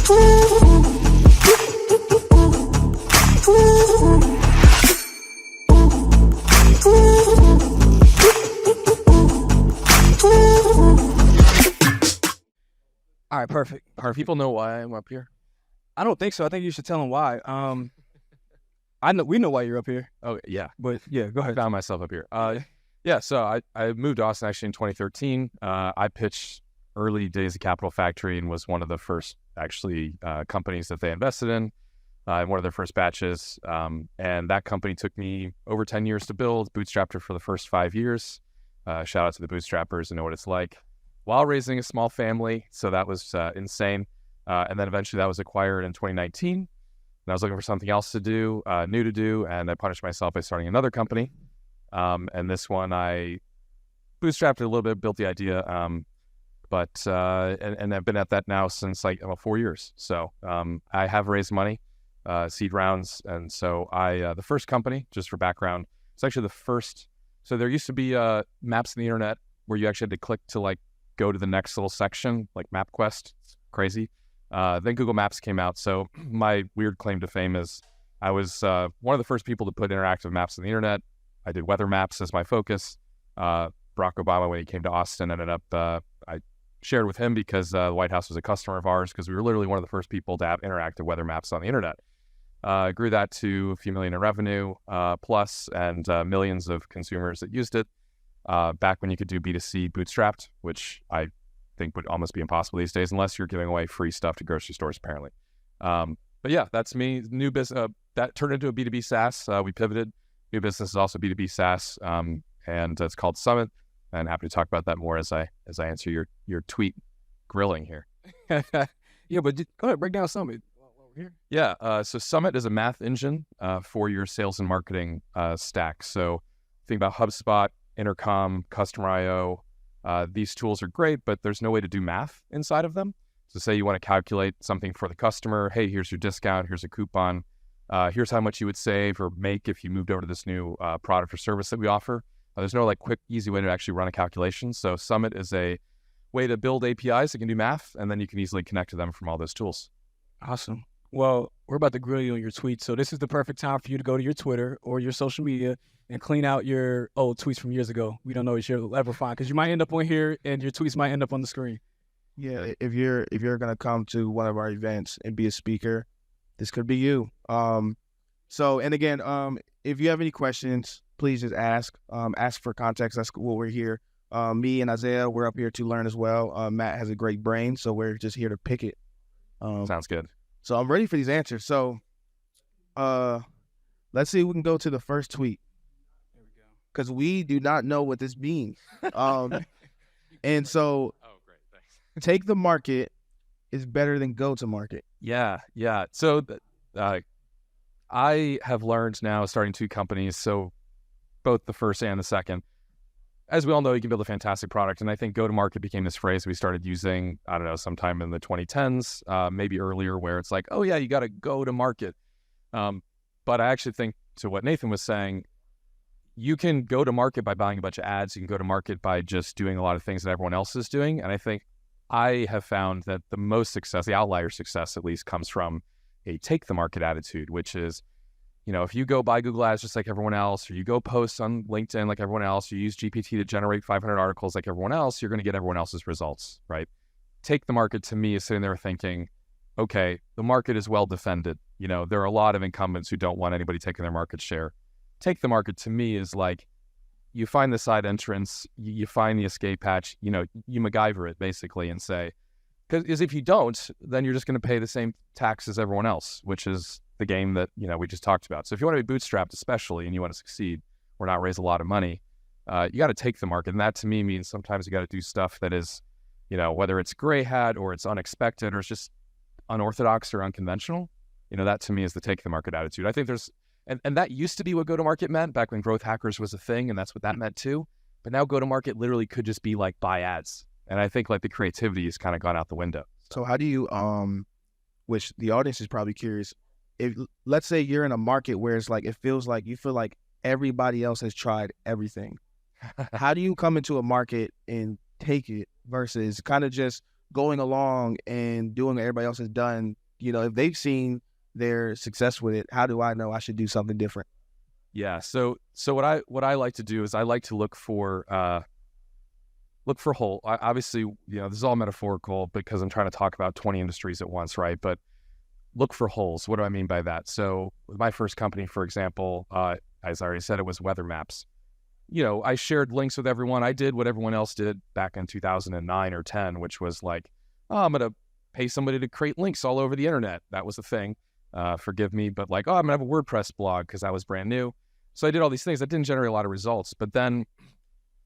All right, perfect. People know why I'm up here? I don't think so. I think you should tell them why. I know we know why you're up here. Oh, yeah. But yeah, go ahead. Found myself up here. Yeah, so I moved to Austin actually in 2013. I pitched early days of Capital Factory and was one of the first actually companies that they invested in one of their first batches. And that company took me over 10 years to build, bootstrapped it for the first 5 years. Shout out to the bootstrappers and know what it's like while raising a small family. So that was insane. And then eventually that was acquired in 2019. And I was looking for something else to do, new to do, and I punished myself by starting another company. And this one I bootstrapped it a little bit, built the idea, but I've been at that now since like 4 years. So I have raised money, seed rounds, and so the first company, just for background, it's actually the first. So there used to be maps on the internet where you actually had to click to like go to the next little section, like MapQuest. It's crazy. Then Google Maps came out. So my weird claim to fame is I was one of the first people to put interactive maps on the internet. I did weather maps as my focus. Barack Obama, when he came to Austin, ended up, I shared with him because the White House was a customer of ours because we were literally one of the first people to have interactive weather maps on the internet. Grew that to a few million in revenue plus and millions of consumers that used it. Back when you could do B2C bootstrapped, which I think would almost be impossible these days unless you're giving away free stuff to grocery stores, apparently. But yeah, that's me. New business that turned into a B2B SaaS. We pivoted. New business is also B2B SaaS, and it's called Summit. And happy to talk about that more as I answer your tweet grilling here. Yeah, but go ahead, break down Summit. Here. Yeah, so Summit is a math engine for your sales and marketing stack. So think about HubSpot, Intercom, Customer IO. These tools are great, but there's no way to do math inside of them. So say you want to calculate something for the customer. Hey, here's your discount. Here's a coupon. Here's how much you would save or make if you moved over to this new product or service that we offer. There's no like quick, easy way to actually run a calculation. So Summit is a way to build APIs that can do math, and then you can easily connect to them from all those tools. Awesome. Well, we're about to grill you on your tweets. So this is the perfect time for you to go to your Twitter or your social media and clean out your old tweets from years ago. We don't know what you'll ever find because you might end up on here and your tweets might end up on the screen. Yeah, if you're gonna come to one of our events and be a speaker, this could be you. So and again, if you have any questions, please just ask. Ask for context. That's what we're here. Me and Isaiah, we're up here to learn as well. Matt has a great brain, so we're just here to pick it. Sounds good. So I'm ready for these answers. So let's see if we can go to the first tweet. There we go. Because we do not know what this means. And so great, thanks. take the market is better than go to market. Yeah. So I have learned now starting two companies, so both the first and the second. As we all know, you can build a fantastic product, and I think go-to-market became this phrase we started using, I don't know, sometime in the 2010s, maybe earlier, where it's like, oh yeah, you got to go to market. But I actually think, to what Nathan was saying, you can go to market by buying a bunch of ads. You can go to market by just doing a lot of things that everyone else is doing. And I think I have found that the most success, the outlier success at least, comes from a take-the-market attitude, which is, if you go buy Google Ads just like everyone else, or you go post on LinkedIn like everyone else, you use GPT to generate 500 articles like everyone else, you're going to get everyone else's results, right? Take the market to me is sitting there thinking, okay, the market is well defended. There are a lot of incumbents who don't want anybody taking their market share. Take the market to me is like, you find the side entrance, you find the escape hatch, you MacGyver it basically and say, because if you don't, then you're just going to pay the same tax as everyone else, which is the game that, we just talked about. So if you want to be bootstrapped, especially, and you want to succeed or not raise a lot of money, you got to take the market. And that to me means sometimes you got to do stuff that is, whether it's gray hat or it's unexpected or it's just unorthodox or unconventional, that to me is the take the market attitude. I think there's, and that used to be what go-to-market meant back when growth hackers was a thing, and that's what that meant too. But now go-to-market literally could just be like buy ads. And I think like the creativity has kind of gone out the window. So how do you, which the audience is probably curious, if let's say you're in a market where it's like, you feel like everybody else has tried everything. How do you come into a market and take it versus kind of just going along and doing what everybody else has done, if they've seen their success with it, how do I know I should do something different? Yeah. So what I like to do is I like to look for whole. Obviously, this is all metaphorical because I'm trying to talk about 20 industries at once, right? But look for holes. What do I mean by that? So with my first company, for example, as I already said, it was weather maps. I shared links with everyone. I did what everyone else did back in 2009 or 10, which was like, oh, I'm going to pay somebody to create links all over the internet. That was the thing. Forgive me, but like, oh, I'm going to have a WordPress blog because I was brand new. So I did all these things that didn't generate a lot of results. But then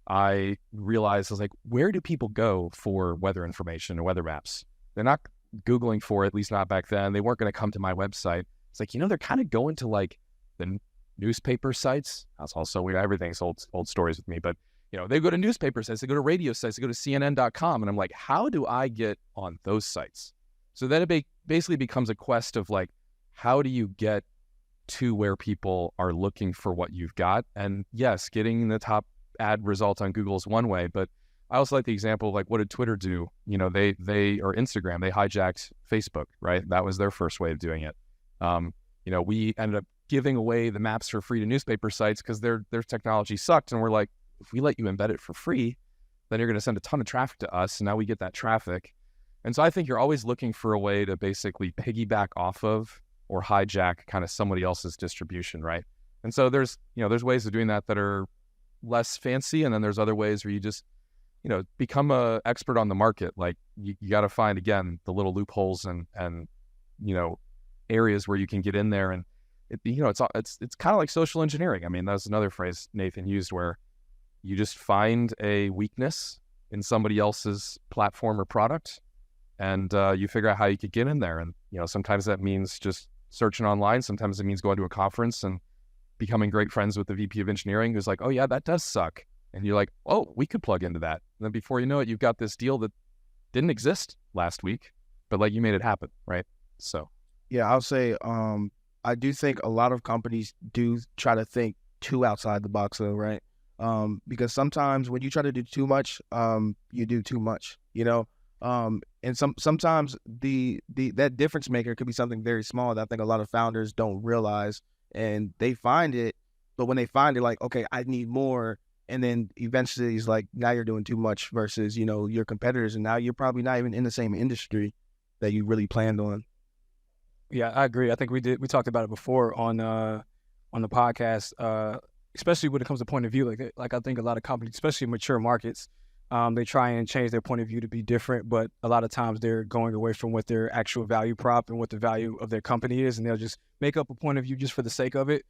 I realized, I was like, where do people go for weather information and weather maps? They're not Googling for it, at least not back then. They weren't going to come to my website. It's like, they're kind of going to like the newspaper sites. That's also weird. Everything's old stories with me, but they go to newspaper sites, they go to radio sites, they go to CNN.com. And I'm like, how do I get on those sites? So then it basically becomes a quest of like, how do you get to where people are looking for what you've got? And yes, getting the top ad result on Google is one way, but I also like the example of like, what did Twitter do? They or Instagram, they hijacked Facebook, right? That was their first way of doing it. We ended up giving away the maps for free to newspaper sites because their technology sucked. And we're like, if we let you embed it for free, then you're going to send a ton of traffic to us. And now we get that traffic. And so I think you're always looking for a way to basically piggyback off of or hijack kind of somebody else's distribution, right? And so there's ways of doing that are less fancy. And then there's other ways where you just, become a expert on the market. Like you got to find, again, the little loopholes and areas where you can get in there. And it's kind of like social engineering. I mean, that's another phrase Nathan used, where you just find a weakness in somebody else's platform or product, and you figure out how you could get in there. And sometimes that means just searching online. Sometimes it means going to a conference and becoming great friends with the VP of engineering who's like, oh yeah, that does suck. And you're like, oh, we could plug into that. And then before you know it, you've got this deal that didn't exist last week, but like you made it happen, right? So yeah, I'll say I do think a lot of companies do try to think too outside the box though, right? Because sometimes when you try to do too much, you do too much, and sometimes that difference maker could be something very small that I think a lot of founders don't realize, and they find it, but when they find it, like, okay, I need more, and then eventually it's like, now you're doing too much versus, your competitors, and now you're probably not even in the same industry that you really planned on. Yeah, I agree. I think we talked about it before on the podcast, especially when it comes to point of view. Like I think a lot of companies, especially mature markets, they try and change their point of view to be different, but a lot of times they're going away from what their actual value prop and what the value of their company is, and they'll just make up a point of view just for the sake of it.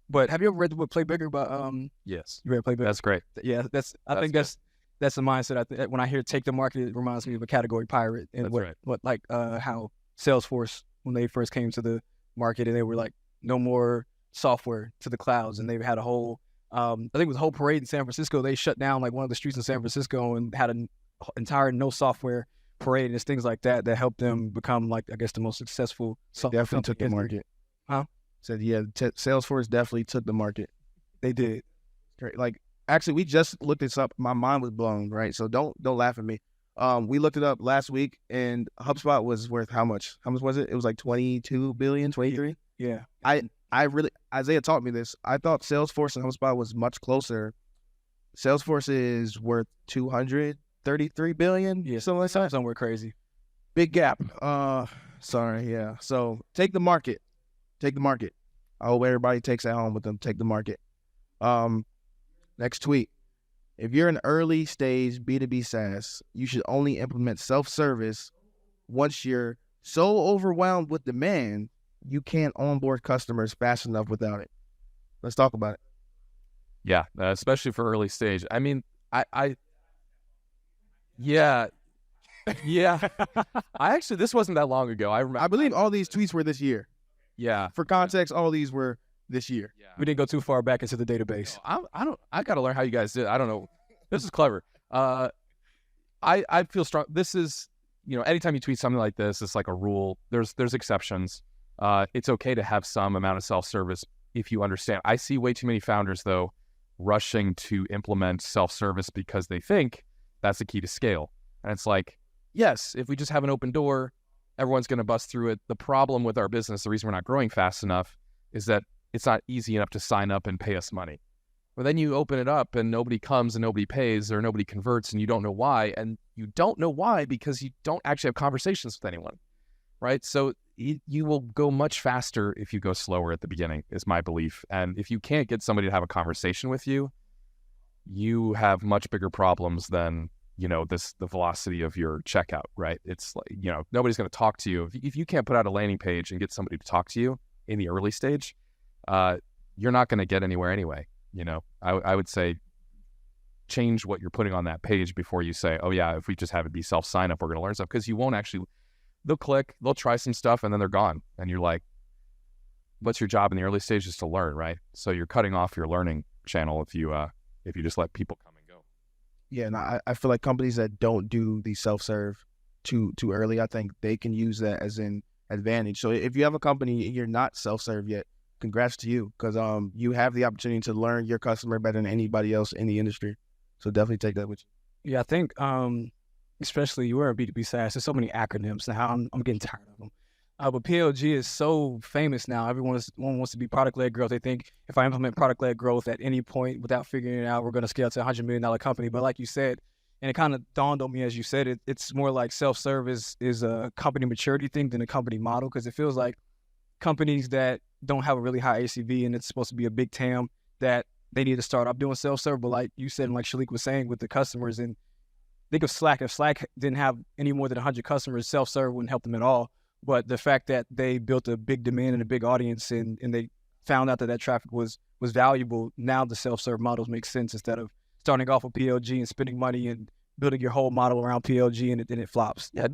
But have you ever read the book Play Bigger by Yes. You read Play Bigger? That's great. Yeah, I think that's the mindset. When I hear take the market, it reminds me of a category pirate, and how Salesforce, when they first came to the market, and they were like, no more software to the clouds, and they had a whole I think it was a whole parade in San Francisco. They shut down like one of the streets in San Francisco and had an entire no software parade, and it's things like that helped them become, like, I guess, the most successful software definitely took the market. Huh? Said Salesforce definitely took the market. They did. Great. Like, actually, we just looked this up. My mind was blown, right? So don't laugh at me. We looked it up last week, and HubSpot was worth how much? How much was it? It was like 22 billion, 23. Yeah. Isaiah taught me this. I thought Salesforce and HubSpot was much closer. Salesforce is worth 233 billion. Yeah, somewhere crazy. Big gap. Sorry. Yeah. So take the market. I hope everybody takes that home with them. Take the market. Next tweet. If you're an early stage B2B SaaS, you should only implement self-service once you're so overwhelmed with demand you can't onboard customers fast enough without it. Let's talk about it. Yeah, especially for early stage. I mean, yeah. This wasn't that long ago. I believe all these tweets were this year. Yeah. For context, all these were this year. Yeah. We didn't go too far back into the database. I got to learn how you guys did it. I don't know. This is clever. I feel strong. This is, anytime you tweet something like this, it's like a rule. There's exceptions. It's okay to have some amount of self-service if you understand. I see way too many founders, though, rushing to implement self-service because they think that's the key to scale. And it's like, yes, if we just have an open door, everyone's going to bust through it. The problem with our business, the reason we're not growing fast enough, is that it's not easy enough to sign up and pay us money. Well, then you open it up and nobody comes and nobody pays or nobody converts and you don't know why. And you don't know why because you don't actually have conversations with anyone, right? So you will go much faster if you go slower at the beginning, is my belief. And if you can't get somebody to have a conversation with you, you have much bigger problems than, the velocity of your checkout, right? It's like, nobody's going to talk to you. If you can't put out a landing page and get somebody to talk to you in the early stage, you're not going to get anywhere anyway. I would say change what you're putting on that page before you say, oh yeah, if we just have it be self-sign up, we're going to learn stuff, because you won't actually, they'll click, they'll try some stuff and then they're gone. And you're like, what's your job in the early stages? To learn, right? So you're cutting off your learning channel if you just let people come and go. Yeah, and I feel like companies that don't do the self-serve too early, I think they can use that as an advantage. So if you have a company and you're not self-serve yet, congrats to you, because you have the opportunity to learn your customer better than anybody else in the industry. So definitely take that with you. Yeah, I think especially you were a B2B SaaS, there's so many acronyms now. I'm getting tired of them. But PLG is so famous now. Everyone wants to be product-led growth. They think if I implement product-led growth at any point without figuring it out, we're going to scale to a $100 million company. But like you said, and it kind of dawned on me as you said it, it's more like self-service is a company maturity thing than a company model, because it feels like companies that don't have a really high ACV and it's supposed to be a big TAM, that they need to start up doing self-serve. But like you said, and like Chalique was saying with the customers, and think of Slack. If Slack didn't have any more than 100 customers, self-serve wouldn't help them at all. But the fact that they built a big demand and a big audience, and they found out that traffic was valuable, now the self-serve models make sense instead of starting off with PLG and spending money and building your whole model around PLG and it flops. Yeah,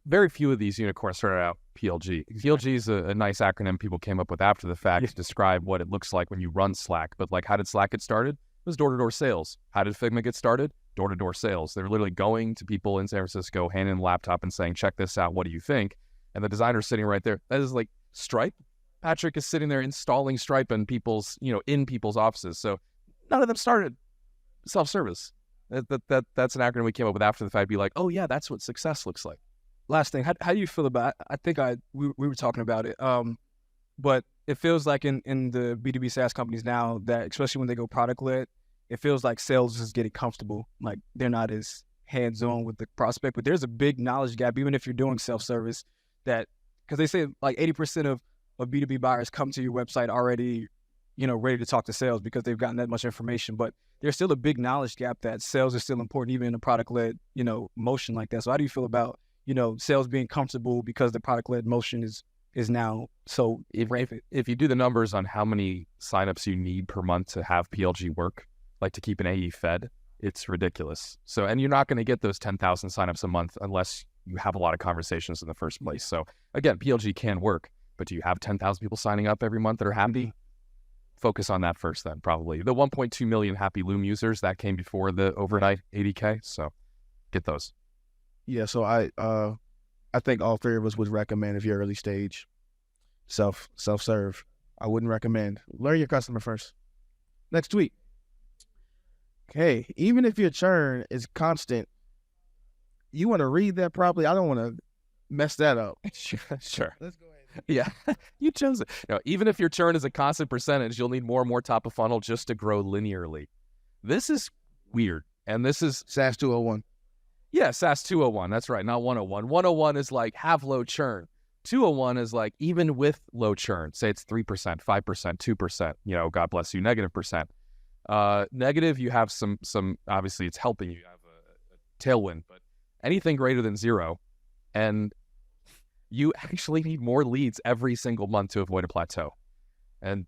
very few of these unicorns started out PLG. PLG is a nice acronym people came up with after the fact to describe what it looks like when you run Slack. But like, how did Slack get started? It was door-to-door sales. How did Figma get started? Door-to-door sales. They're literally going to people in San Francisco, handing a laptop and saying, check this out, what do you think? And the designer's sitting right there. That is like Stripe. Patrick is sitting there installing Stripe in people's offices. So none of them started self-service. That's an acronym we came up with after the fact. Be like, oh yeah, that's what success looks like. Last thing, how do you feel about it? I think we were talking about it, but it feels like in the B2B SaaS companies now, that especially when they go product-led, it feels like sales is getting comfortable. Like they're not as hands-on with the prospect, but there's a big knowledge gap, even if you're doing self-service, that, because they say like 80% of B2B buyers come to your website already, ready to talk to sales because they've gotten that much information. But there's still a big knowledge gap that sales is still important, even in a product-led, motion like that. So how do you feel about, sales being comfortable because the product-led motion is now so rampant? If you do the numbers on how many signups you need per month to have PLG work, like to keep an AE fed, it's ridiculous. So, and you're not going to get those 10,000 signups a month unless you have a lot of conversations in the first place. So again, PLG can work, but do you have 10,000 people signing up every month that are happy? Focus on that first then, probably. The 1.2 million happy Loom users, that came before the overnight 80K. So get those. Yeah, so I think all three of us would recommend, if you're early stage, self-serve. I wouldn't recommend. Learn your customer first. Next tweet. Okay, even if your churn is constant, you want to read that properly? I don't want to mess that up. Sure. Let's go ahead. Yeah, you chose it. Even if your churn is a constant percentage, you'll need more and more top of funnel just to grow linearly. This is weird. And this is SaaS 201. Yeah, SaaS 201. That's right, not 101. 101 is like have low churn. 201 is like even with low churn. Say it's 3%, 5%, 2%. God bless you, negative percent. Negative, you have some. Obviously, it's helping you have a tailwind, but anything greater than 0, and you actually need more leads every single month to avoid a plateau. And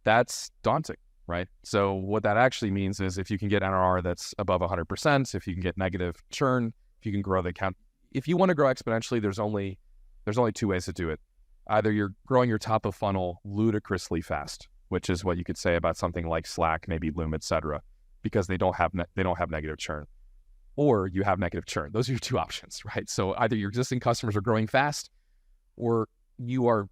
that's daunting, right? So what that actually means is if you can get NRR that's above 100%, if you can get negative churn, if you can grow the account, if you want to grow exponentially, there's only 2 ways to do it. Either you're growing your top of funnel ludicrously fast, which is what you could say about something like Slack, maybe Loom, etc., because they don't have negative churn. Or you have negative churn. Those are your 2 options, right? So either your existing customers are growing fast, or you are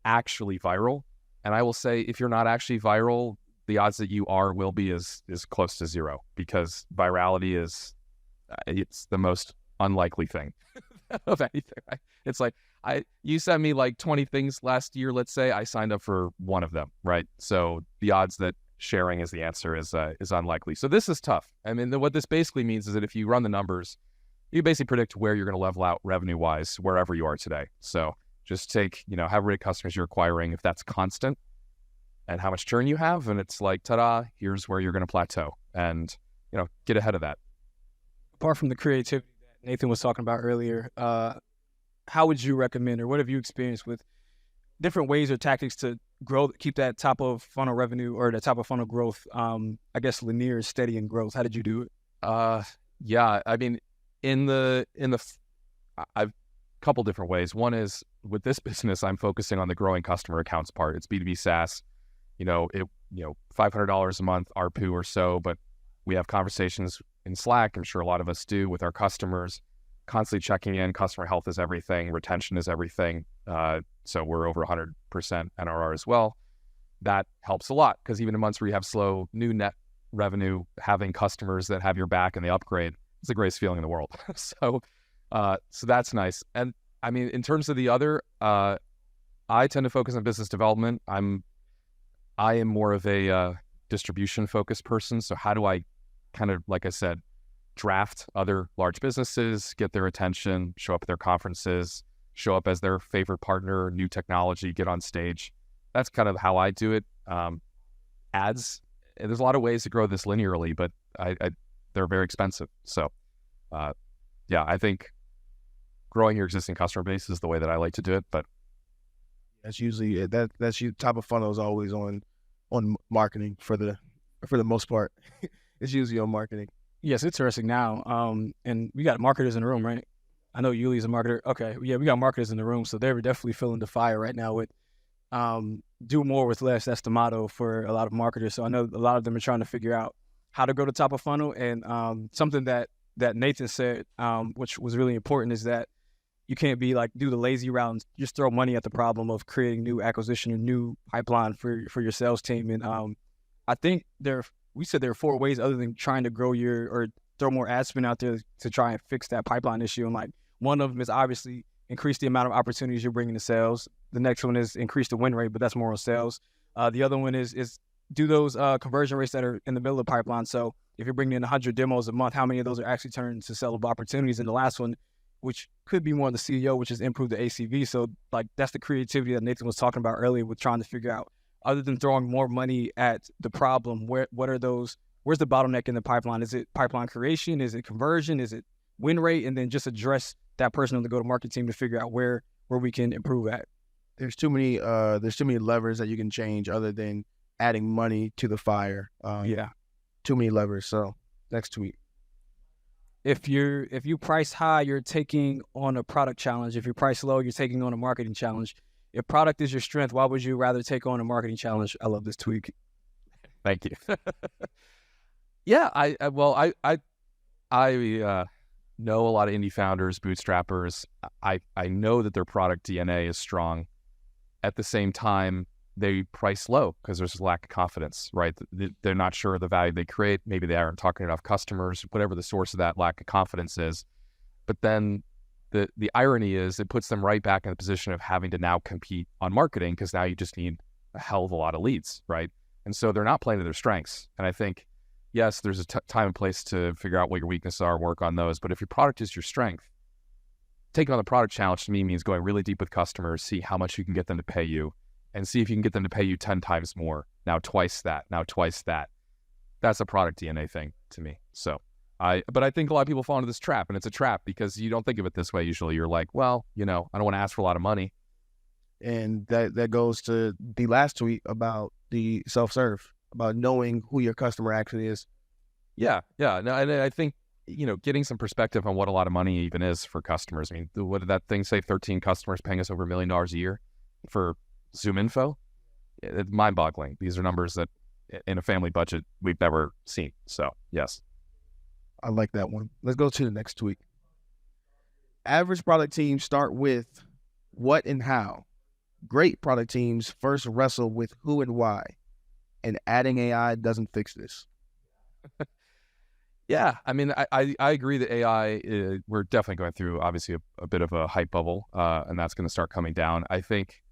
actually viral. And I will say, if you're not actually viral, the odds that you will be is close to 0, because virality it's the most unlikely thing of anything. It's like you sent me like 20 things last year, let's say. I signed up for one of them, right? So the odds that sharing is the answer is unlikely. So this is tough. I mean, what this basically means is that if you run the numbers, you basically predict where you're going to level out revenue-wise wherever you are today. So just take, how many customers you're acquiring, if that's constant, and how much churn you have, and it's like, ta-da, here's where you're going to plateau, and get ahead of that. Apart from the creativity that Nathan was talking about earlier, how would you recommend, or what have you experienced with different ways or tactics to grow, keep that top of funnel revenue or the top of funnel growth, I guess linear, steady in growth? How did you do it? Yeah, I mean, I've couple different ways. One is with this business, I'm focusing on the growing customer accounts part. It's B2B SaaS, $500 a month ARPU or so, but we have conversations in Slack. I'm sure a lot of us do with our customers, constantly checking in. Customer health is everything. Retention is everything. So we're over 100% NRR as well. That helps a lot because even in months where you have slow new net revenue, having customers that have your back and they upgrade, it's the greatest feeling in the world. So that's nice. And I mean, in terms of the other, I tend to focus on business development. I am more of a distribution focused person. So how do I kind of, like I said, draft other large businesses, get their attention, show up at their conferences, show up as their favorite partner, new technology, get on stage. That's kind of how I do it. Ads, there's a lot of ways to grow this linearly, but they're very expensive. So yeah, I think growing your existing customer base is the way that I like to do it. But that's usually that's you. Top of funnel is always on marketing for the most part. It's usually on marketing. Yes, it's interesting now. And we got marketers in the room, right? I know Yuli's a marketer. Okay, yeah, we got marketers in the room, so they're definitely feeling the fire right now with do more with less. That's the motto for a lot of marketers. So I know a lot of them are trying to figure out how to go to top of funnel. And something that Nathan said, which was really important, is that you can't be like do the lazy route and just throw money at the problem of creating new acquisition and new pipeline for your sales team. And I think we said there are 4 ways other than trying to grow or throw more ad spend out there to try and fix that pipeline issue. And like one of them is obviously increase the amount of opportunities you're bringing to sales. The next one is increase the win rate, but that's more on sales. The other one is do those conversion rates that are in the middle of the pipeline. So if you're bringing in 100 demos a month, how many of those are actually turned to sellable opportunities? And the last one, which could be more on the CEO, which is improve the ACV. So like that's the creativity that Nathan was talking about earlier with trying to figure out, other than throwing more money at the problem, what are those? Where's the bottleneck in the pipeline? Is it pipeline creation? Is it conversion? Is it win rate? And then just address that person on the go-to-market team to figure out where we can improve at. There's too many levers that you can change other than adding money to the fire. Too many levers. So next tweet. If you price high, you're taking on a product challenge. If you price low, you're taking on a marketing challenge. If product is your strength, why would you rather take on a marketing challenge? I love this tweak. Thank you. Yeah, I know a lot of indie founders, bootstrappers. I know that their product DNA is strong. At the same time, they price low because there's a lack of confidence, right? They're not sure of the value they create. Maybe they aren't talking to enough customers, whatever the source of that lack of confidence is. But then the irony is it puts them right back in the position of having to now compete on marketing because now you just need a hell of a lot of leads, right? And so they're not playing to their strengths. And I think, yes, there's a time and place to figure out what your weaknesses are, work on those. But if your product is your strength, taking on the product challenge to me means going really deep with customers, see how much you can get them to pay you, and see if you can get them to pay you 10 times more. Now twice that. That's a product DNA thing to me. So but I think a lot of people fall into this trap, and it's a trap because you don't think of it this way. Usually you're like, well, I don't want to ask for a lot of money. And that goes to the last tweet about the self-serve, about knowing who your customer actually is. Yeah. No, and I think, getting some perspective on what a lot of money even is for customers. I mean, what did that thing say? 13 customers paying us over $1 million a year for Zoom info? It's mind-boggling. These are numbers that in a family budget we've never seen. So, yes. I like that one. Let's go to the next tweet. Average product teams start with what and how. Great product teams first wrestle with who and why. And adding AI doesn't fix this. Yeah, I mean, I agree that AI, we're definitely going through obviously a bit of a hype bubble, and that's going to start coming down. I think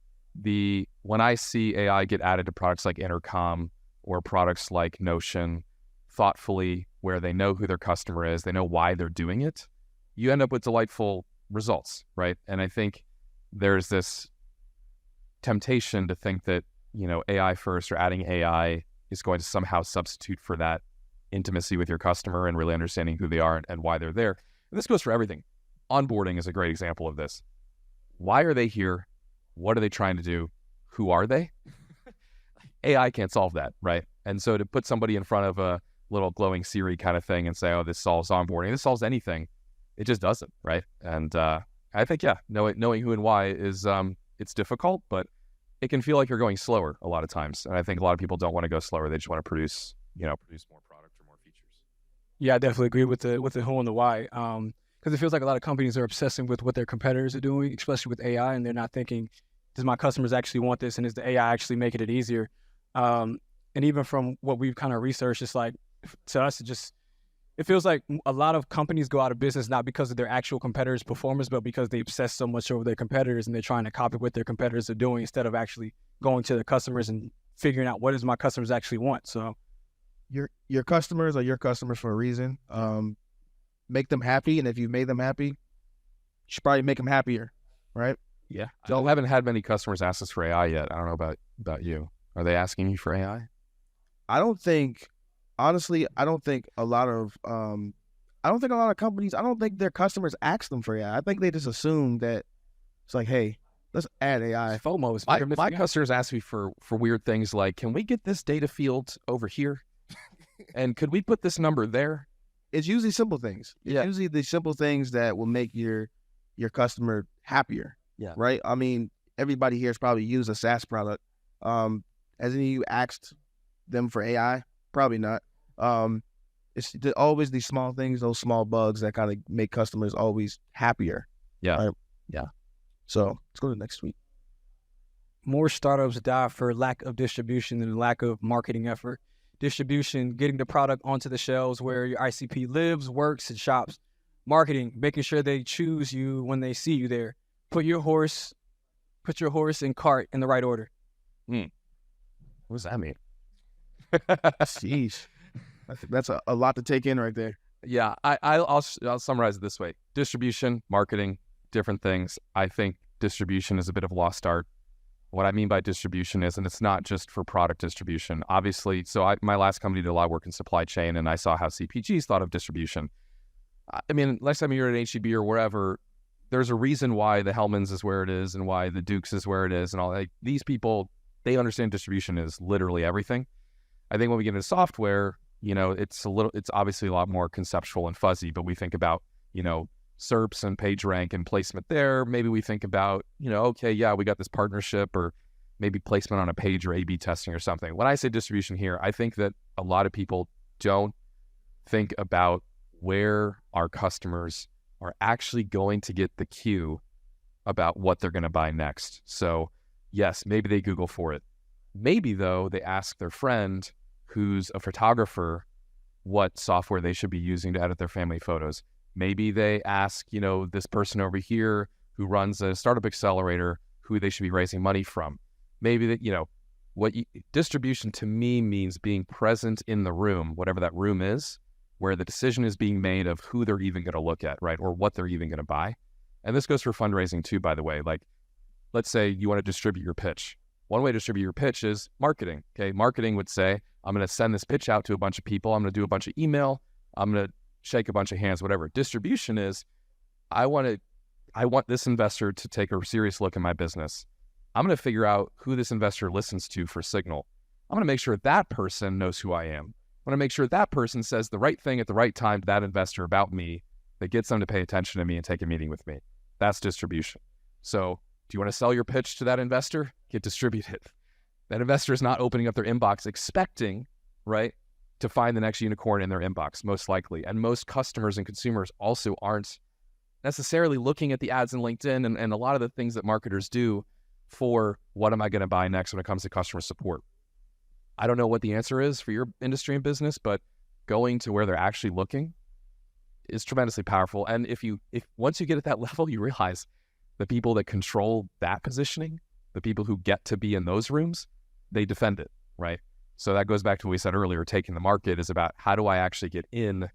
when I see AI get added to products like Intercom or products like Notion thoughtfully, where they know who their customer is, they know why they're doing it, you end up with delightful results, right? And I think there's this temptation to think that, AI first or adding AI is going to somehow substitute for that intimacy with your customer and really understanding who they are and why they're there. And this goes for everything. Onboarding is a great example of this. Why are they here? What are they trying to do? Who are they? AI can't solve that, right? And so to put somebody in front of a little glowing Siri kind of thing and say, oh, this solves onboarding, this solves anything, it just doesn't, right? And I think, knowing who and why is, it's difficult, but it can feel like you're going slower a lot of times. And I think a lot of people don't want to go slower. They just want to produce more product or more features. Yeah, I definitely agree with the who and the why. Because it feels like a lot of companies are obsessing with what their competitors are doing, especially with AI, and they're not thinking, does my customers actually want this, and is the AI actually making it easier? And even from what we've kind of researched, it's like, to us, it feels like a lot of companies go out of business not because of their actual competitors' performance, but because they obsess so much over their competitors and they're trying to copy what their competitors are doing instead of actually going to the customers and figuring out what does my customers actually want. So your customers are your customers for a reason. Make them happy, and if you made them happy, you should probably make them happier, right? Yeah. I haven't had many customers ask us for AI yet. I don't know about you. Are they asking you for AI? Honestly, I don't think a lot of companies, I don't think their customers ask them for AI. I think they just assume that it's like, hey, let's add AI. FOMO. My customers ask me for weird things like, can we get this data field over here? And could we put this number there? It's usually simple things. It's usually the simple things that will make your customer happier. Yeah. Right? I mean, everybody here has probably used a SaaS product. Has any of you asked them for AI? Probably not. It's always these small things, those small bugs that kind of make customers always happier. Yeah. Right? Yeah. So let's go to the next tweet. More startups die for lack of distribution and lack of marketing effort. Distribution, getting the product onto the shelves where your ICP lives, works, and shops. Marketing, making sure they choose you when they see you there. Put your horse and cart in the right order. What does that mean? Jeez. That's a lot to take in right there. Yeah, I'll summarize it this way. Distribution, marketing, different things. I think distribution is a bit of a lost art. What I mean by distribution is, and it's not just for product distribution, obviously. So my last company did a lot of work in supply chain, and I saw how CPGs thought of distribution. I mean, next time you're at H-E-B or wherever, there's a reason why the Hellmann's is where it is and why the Duke's is where it is and all that. These people, they understand distribution is literally everything. I think when we get into software, it's obviously a lot more conceptual and fuzzy, but we think about, SERPs and PageRank and placement there. Maybe we think about, okay, yeah, we got this partnership or maybe placement on a page or A/B testing or something. When I say distribution here, I think that a lot of people don't think about where our customers are actually going to get the cue about what they're going to buy next. So yes, maybe they Google for it. Maybe though, they ask their friend who's a photographer what software they should be using to edit their family photos. Maybe they ask, this person over here who runs a startup accelerator who they should be raising money from. Maybe that, distribution to me means being present in the room, whatever that room is, where the decision is being made of who they're even going to look at, right? Or what they're even going to buy. And this goes for fundraising too, by the way. Like, let's say you want to distribute your pitch. One way to distribute your pitch is marketing. Okay. Marketing would say, I'm going to send this pitch out to a bunch of people. I'm going to do a bunch of email. I'm going to shake a bunch of hands, whatever. Distribution is, I want this investor to take a serious look at my business. I'm going to figure out who this investor listens to for signal. I'm going to make sure that person knows who I am. I want to make sure that person says the right thing at the right time to that investor about me that gets them to pay attention to me and take a meeting with me. That's distribution. So do you want to sell your pitch to that investor? Get distributed. That investor is not opening up their inbox expecting, right, to find the next unicorn in their inbox, most likely. And most customers and consumers also aren't necessarily looking at the ads in LinkedIn and a lot of the things that marketers do for what am I going to buy next when it comes to customer support. I don't know what the answer is for your industry and business, but going to where they're actually looking is tremendously powerful. And if once you get at that level, you realize the people that control that positioning, the people who get to be in those rooms, they defend it, right? So that goes back to what we said earlier, taking the market is about how do I actually get in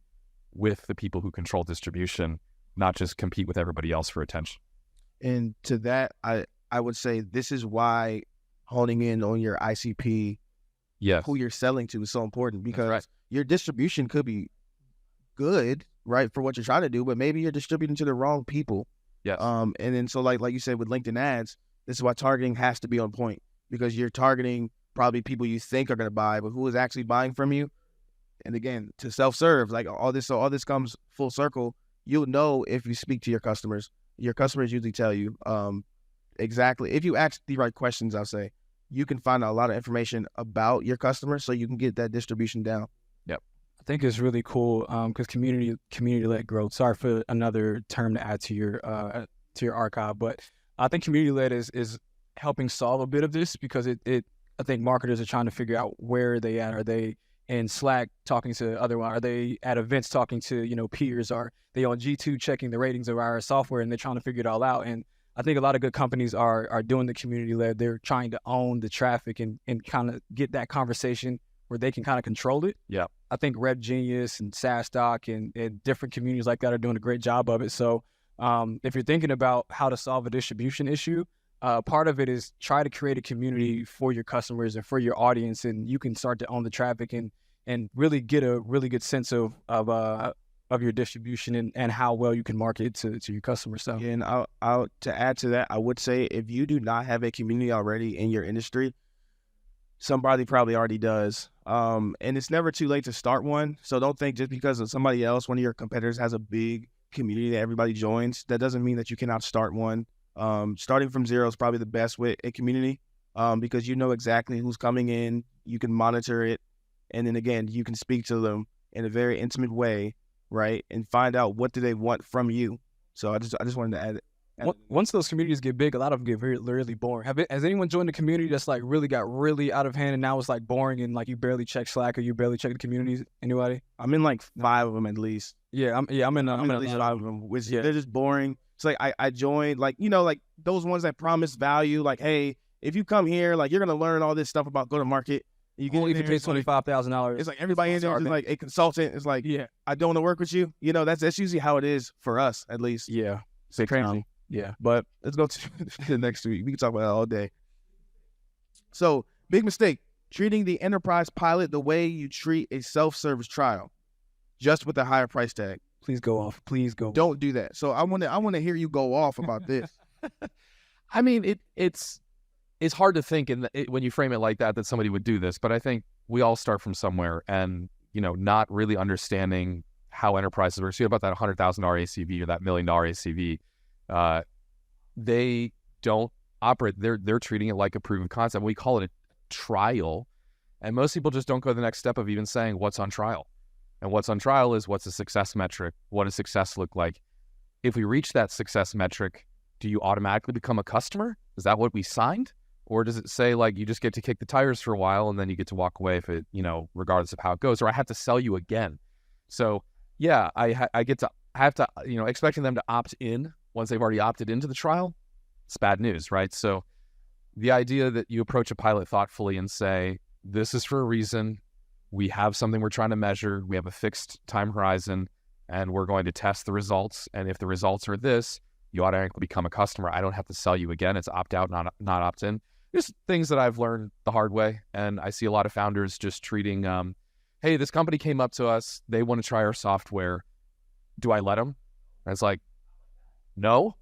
with the people who control distribution, not just compete with everybody else for attention. And to that, I would say this is why honing in on your ICP, yes, who you're selling to, is so important, because right. Your distribution could be good, right, for what you're trying to do, but maybe you're distributing to the wrong people. Yes. And then so like you said with LinkedIn ads, this is why targeting has to be on point, because you're targeting probably people you think are going to buy, but who is actually buying from you. And again, to self-serve, like all this comes full circle. You'll know if you speak to your customers. Your customers usually tell you exactly. If you ask the right questions, I'll say, you can find out a lot of information about your customers so you can get that distribution down. Yep. I think it's really cool because community-led growth. Sorry for another term to add to your archive, but I think community-led is helping solve a bit of this, because I think marketers are trying to figure out where they at. Are they in Slack talking to other one? Are they at events talking to peers? Are they on G2 checking the ratings of our software? And they're trying to figure it all out. And I think a lot of good companies are doing the community-led. They're trying to own the traffic and kind of get that conversation where they can kind of control it. Yeah. I think Rep Genius and SaaS-Doc and different communities like that are doing a great job of it. So if you're thinking about how to solve a distribution issue, part of it is try to create a community for your customers and for your audience, and you can start to own the traffic and really get a really good sense of your distribution and how well you can market it to your customers. So, and I'll to add to that, I would say if you do not have a community already in your industry, somebody probably already does. And it's never too late to start one. So don't think just because of somebody else, one of your competitors has a big community that everybody joins, that doesn't mean that you cannot start one. Starting from zero is probably the best with a community, because you know exactly who's coming in, you can monitor it, and then again, you can speak to them in a very intimate way, right? And find out what do they want from you. So I just wanted to add it. Once those communities get big, a lot of them get really boring. Has anyone joined a community that's like really got really out of hand and now it's like boring and like you barely check Slack or you barely check the communities? Anybody? I'm in like 5 of them at least. Yeah, I'm in at least 5 of them. Which, yeah. They're just boring. It's like I joined, like, like those ones that promise value, like, hey, if you come here, like, you're gonna learn all this stuff about go-to-market. You can only pay $25,000. It's like everybody in there is like a consultant. It's like, yeah, I don't want to work with you. That's usually how it is for us, at least. Yeah, It's crazy. Yeah, but let's go to the next week. We can talk about that all day. So, big mistake, treating the enterprise pilot the way you treat a self-service trial, just with a higher price tag. Please go off. Please go. Don't do that. So I want to hear you go off about this. I mean, it's hard to think when you frame it like that somebody would do this, but I think we all start from somewhere, and not really understanding how enterprises work. So you have about that $100,000 ACV or that $1 million ACV. They don't operate. They're treating it like a proof of concept. We call it a trial, and most people just don't go to the next step of even saying what's on trial. And what's on trial is what's a success metric. What does success look like? If we reach that success metric, do you automatically become a customer? Is that what we signed? Or does it say like you just get to kick the tires for a while and then you get to walk away if it, regardless of how it goes, or I have to sell you again? So yeah, I have to, expecting them to opt in once they've already opted into the trial, it's bad news, right? So the idea that you approach a pilot thoughtfully and say, this is for a reason. We have something we're trying to measure. We have a fixed time horizon, and we're going to test the results. And if the results are this, you automatically become a customer. I don't have to sell you again. It's opt out, not opt in. There's things that I've learned the hard way, and I see a lot of founders just treating, hey, this company came up to us. They want to try our software. Do I let them? And it's like, no,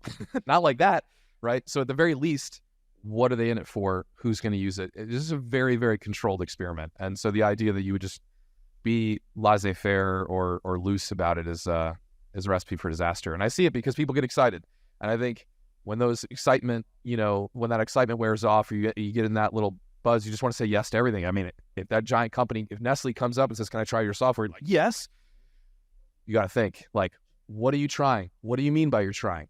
not like that, right? So at the very least, what are they in it for? Who's going to use it? This is a very, very controlled experiment. And so the idea that you would just be laissez-faire or loose about it is a recipe for disaster. And I see it because people get excited. And I think when those excitement, when that excitement wears off, or you get in that little buzz, you just want to say yes to everything. I mean, if that giant company, if Nestle comes up and says, can I try your software? You're like, yes. You got to think, like, what are you trying? What do you mean by you're trying?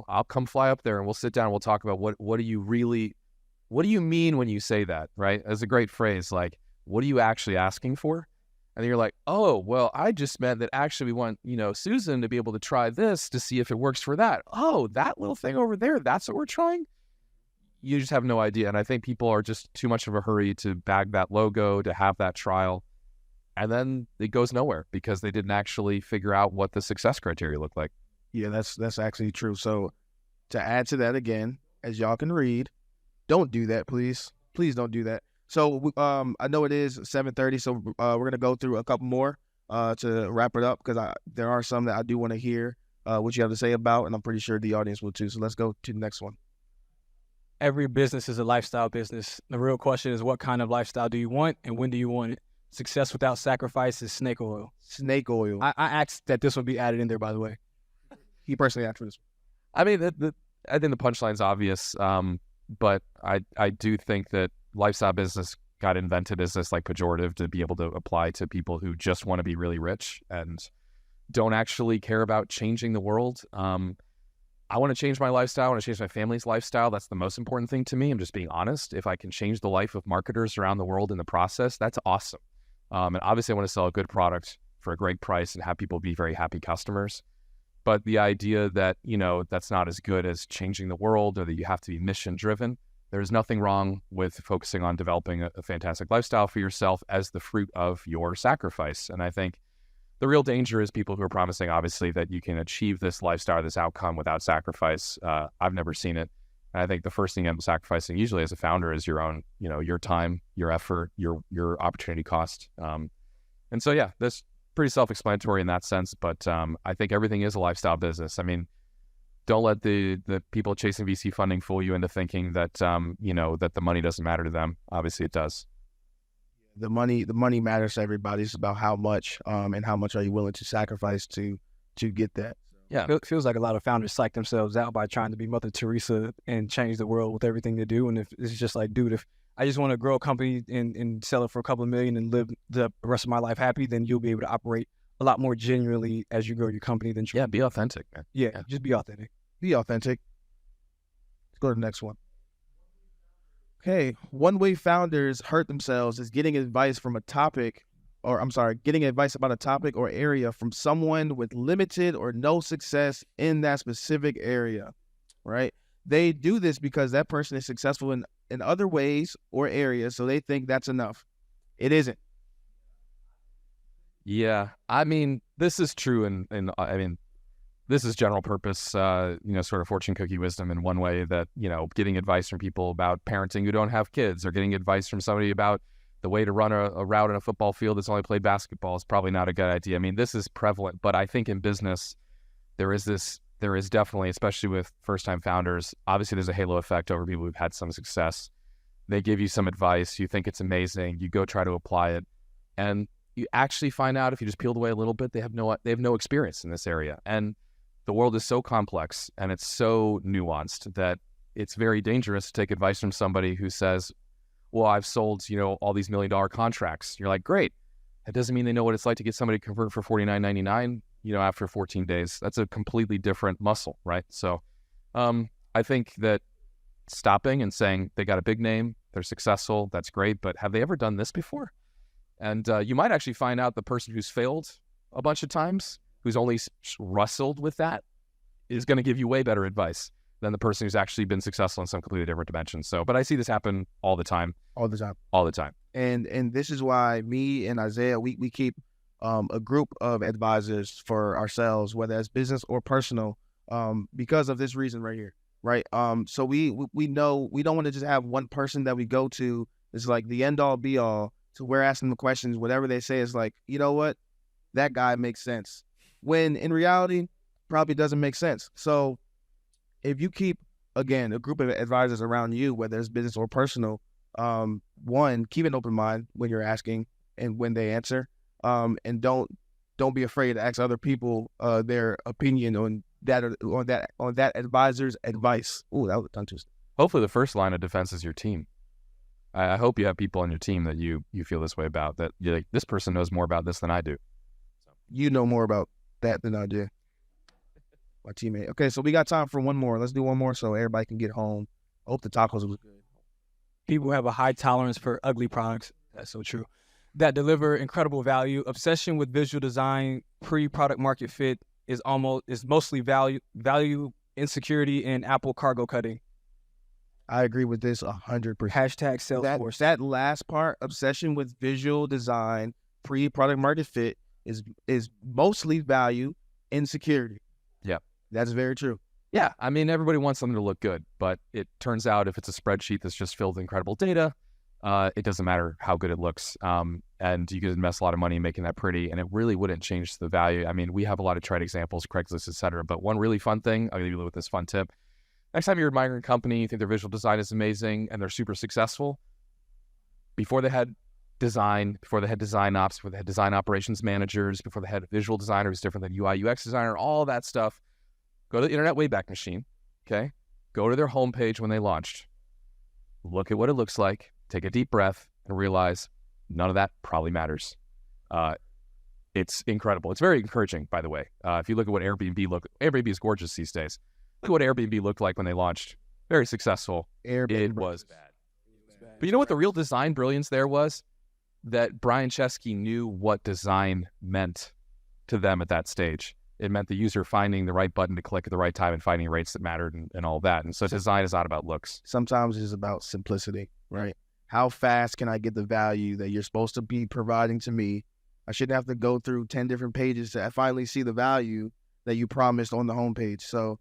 I'll come fly up there and we'll sit down and we'll talk about what do you mean when you say that, right? That's a great phrase. Like, what are you actually asking for? And then you're like, oh, well, I just meant that actually we want, Susan to be able to try this to see if it works for that. Oh, that little thing over there, that's what we're trying? You just have no idea. And I think people are just too much of a hurry to bag that logo, to have that trial. And then it goes nowhere because they didn't actually figure out what the success criteria looked like. Yeah, that's actually true. So to add to that again, as y'all can read, don't do that, please. Please don't do that. So I know it is 7:30, so we're going to go through a couple more to wrap it up because there are some that I do want to hear what you have to say about, and I'm pretty sure the audience will too. So let's go to the next one. Every business is a lifestyle business. The real question is, what kind of lifestyle do you want and when do you want it? Success without sacrifice is snake oil. Snake oil. I asked that this one be added in there, by the way. He personally asked for this. I mean, I think the punchline's obvious, but I do think that lifestyle business got invented as this like pejorative to be able to apply to people who just want to be really rich and don't actually care about changing the world. I want to change my lifestyle. I want to change my family's lifestyle. That's the most important thing to me. I'm just being honest. If I can change the life of marketers around the world in the process, that's awesome. And obviously I want to sell a good product for a great price and have people be very happy customers. But the idea that, that's not as good as changing the world or that you have to be mission driven, there's nothing wrong with focusing on developing a fantastic lifestyle for yourself as the fruit of your sacrifice. And I think the real danger is people who are promising, obviously, that you can achieve this lifestyle, this outcome without sacrifice. I've never seen it. And I think the first thing I'm sacrificing usually as a founder is your own, your time, your effort, your opportunity cost. And so, yeah, that's pretty self-explanatory in that sense. But I think everything is a lifestyle business. I mean, don't let the people chasing VC funding fool you into thinking that, that the money doesn't matter to them. Obviously, it does. The money matters to everybody. It's about how much and how much are you willing to sacrifice to get that. Yeah, it feels like a lot of founders psych themselves out by trying to be Mother Teresa and change the world with everything they do. And if it's just like, dude, if I just want to grow a company and sell it for a couple of million and live the rest of my life happy, then you'll be able to operate a lot more genuinely as you grow your company than yeah, be authentic, man. Yeah, just be authentic. Be authentic. Let's go to the next one. Okay, one way founders hurt themselves is getting advice about a topic or area from someone with limited or no success in that specific area, right? They do this because that person is successful in other ways or areas, so they think that's enough. It isn't. Yeah, I mean, this is true, and I mean, this is general purpose, sort of fortune cookie wisdom in one way that, getting advice from people about parenting who don't have kids or getting advice from somebody about the way to run a route in a football field that's only played basketball is probably not a good idea. I mean, this is prevalent, but I think in business, there is definitely, especially with first-time founders, obviously there's a halo effect over people who've had some success. They give you some advice, you think it's amazing, you go try to apply it, and you actually find out if you just peeled away a little bit, they have no experience in this area. And the world is so complex and it's so nuanced that it's very dangerous to take advice from somebody who says, well, I've sold, all these $1 million contracts. You're like, great. That doesn't mean they know what it's like to get somebody to convert for $49.99, after 14 days. That's a completely different muscle, right? So I think that stopping and saying they got a big name, they're successful, that's great, but have they ever done this before? And you might actually find out the person who's failed a bunch of times, who's only wrestled with that, is going to give you way better advice than the person who's actually been successful in some completely different dimension. So, but I see this happen all the time. All the time. All the time. And this is why me and Isaiah, we keep a group of advisors for ourselves, whether it's business or personal, because of this reason right here, right? So we know we don't want to just have one person that we go to. It's like the end all be all. So we're asking them questions. Whatever they say is like, you know what? That guy makes sense. When in reality, probably doesn't make sense. So if you keep, again, a group of advisors around you, whether it's business or personal, one, keep an open mind when you're asking and when they answer, and don't be afraid to ask other people their opinion on that advisor's advice. Ooh, that was a tongue twister. Hopefully, the first line of defense is your team. I hope you have people on your team that you feel this way about. That you're like, this person knows more about this than I do. You know more about that than I do. My teammate. Okay, so we got time for one more. Let's do one more so everybody can get home. I hope the tacos was good. People have a high tolerance for ugly products. That's so true. that deliver incredible value. Obsession with visual design, pre-product market fit is mostly value insecurity and Apple cargo cutting. I agree with this 100%. Hashtag Salesforce. That last part, obsession with visual design, pre-product market fit, is mostly value insecurity. Yeah. That's very true. Yeah, I mean, everybody wants something to look good, but it turns out if it's a spreadsheet that's just filled with incredible data, it doesn't matter how good it looks. And you could invest a lot of money in making that pretty, and it really wouldn't change the value. I mean, we have a lot of trite examples, Craigslist, et cetera, but one really fun thing, I'll leave you with this fun tip. Next time you're admiring a company, you think their visual design is amazing, and they're super successful, before they had design, before they had design ops, before they had design operations managers, before they had a visual designer who's different than UI, UX designer, all that stuff, go to the Internet Wayback Machine, okay? Go to their homepage when they launched. Look at what it looks like, take a deep breath, and realize none of that probably matters. It's incredible. It's very encouraging, by the way. If you look at what Airbnb is gorgeous these days. Look at what Airbnb looked like when they launched. Very successful. It was bad. But you know what the real design brilliance there was? That Brian Chesky knew what design meant to them at that stage. It meant the user finding the right button to click at the right time and finding rates that mattered and all that. And so design is not about looks. Sometimes it's about simplicity, right? How fast can I get the value that you're supposed to be providing to me? I shouldn't have to go through 10 different pages to finally see the value that you promised on the homepage. So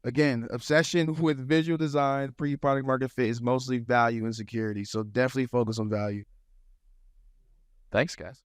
again, obsession with visual design, pre-product market fit is mostly value and security. So definitely focus on value. Thanks, guys.